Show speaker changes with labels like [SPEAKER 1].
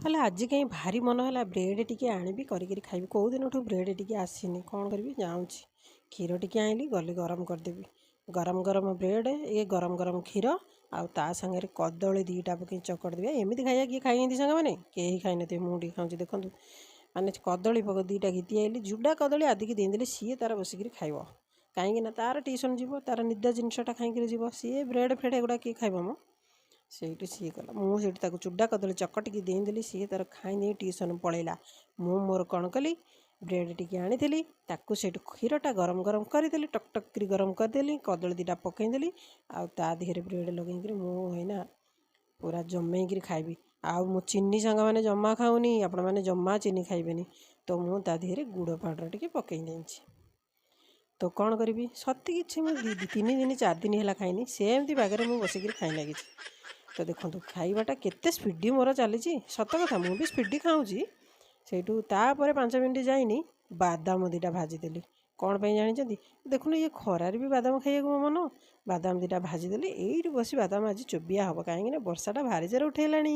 [SPEAKER 1] ହେଲେ ଆଜି କାହିଁ ଭାରି ମନ ହେଲା ବ୍ରେଡ଼ ଟିକେ ଆଣିବି କରିକିରି ଖାଇବି। କେଉଁ ଦିନଠୁ ବ୍ରେଡ଼ ଟିକେ ଆସିନି। କ'ଣ କରିବି ଯାଉଛି କ୍ଷୀର ଟିକେ ଆଣିଲି ଗଲି ଗରମ କରିଦେବି। ଗରମ ଗରମ ବ୍ରେଡ଼ ଗରମ ଗରମ କ୍ଷୀର ଆଉ ତା ସାଙ୍ଗରେ କଦଳୀ ଦୁଇଟା ପକେଇ ଚକଟି ଦେବି। ଏମିତି ଖାଇବା କିଏ ଖାଇଛନ୍ତି ସାଙ୍ଗମାନେ? କେହି ଖାଇନଥିବେ। ମୁଁ ଟିକେ ଖାଉଛି ଦେଖନ୍ତୁ। ମାନେ କଦଳୀ ଦୁଇଟା ଘିତି ଆଇଲି ଜୁଡ଼ା କଦଳୀ ଆଦିକି ଦେଇଦେଲି। ସିଏ ତାର ବସିକିରି ଖାଇବ। କାହିଁକିନା ତାର ଟ୍ୟୁସନ୍ ଯିବ, ତାର ନିଦ ଜିନିଷଟା ଖାଇକିରି ଯିବ। ସିଏ ବ୍ରେଡ଼ ଫ୍ରେଡ଼ ଏଗୁଡ଼ା କିଏ ଖାଇବ ମ? ସେଇଠୁ ସିଏ କଲା। ମୁଁ ସେଇଠି ତାକୁ ଚୁଡ଼ା କଦଳୀ ଚକଟିକି ଦେଇଦେଲି। ସିଏ ତାର ଖାଇନେଇ ଟ୍ୟୁସନ୍ ପଳେଇଲା। ମୁଁ ମୋର କ'ଣ କଲି, ବ୍ରେଡ଼ ଟିକେ ଆଣିଥିଲି, ତାକୁ ସେଇଠୁ କ୍ଷୀରଟା ଗରମ ଗରମ କରିଦେଲି, ଟକ୍ ଟକ୍ କରି ଗରମ କରିଦେଲି, କଦଳୀ ଦୁଇଟା ପକେଇଦେଲି, ଆଉ ତା ଦେହରେ ବ୍ରେଡ଼ ଲଗେଇକିରି ମୁଁ ଏଇନା ପୁରା ଜମେଇକିରି ଖାଇବି। ଆଉ ମୁଁ ଚିନି ସାଙ୍ଗମାନେ ଜମା ଖାଉନି, ଆପଣମାନେ ଜମା ଚିନି ଖାଇବେନି। ତ ମୁଁ ତା ଦେହରେ ଗୁଡ଼ ପାଉଡ଼ର ଟିକେ ପକେଇ ଦେଇଛି। ତ କ'ଣ କରିବି, ସତେ କିଛି ମୁଁ 3 ଦିନ 4 ଦିନ ହେଲା ଖାଇନି। ସେମିତି ବାଗରେ ମୁଁ ବସିକିରି ଖାଇ ଲାଗିଛି। ତ ଦେଖନ୍ତୁ ଖାଇବାଟା କେତେ ସ୍ପିଡ଼ି ମୋର ଚାଲିଛି। ସତ କଥା ମୁଁ ବି ସ୍ପିଡ଼ି ଖାଉଛି। ସେଇଠୁ ତାପରେ 5 ମିନିଟ୍ ଯାଇନି ବାଦାମ ଦୁଇଟା ଭାଜିଦେଲି। କ'ଣ ପାଇଁ ଜାଣିଛନ୍ତି? ଦେଖୁନ ଇଏ ଖରାରେ ବି ବାଦାମ ଖାଇବାକୁ ମୋ ମନ। ବାଦାମ ଦୁଇଟା ଭାଜିଦେଲି। ଏଇଠି ବସି ବାଦାମ ଆଜି ଚୋବିଆ ହେବ, କାହିଁକିନା ବର୍ଷାଟା ଭାରି ଜୋରେ ଉଠେଇଲାଣି।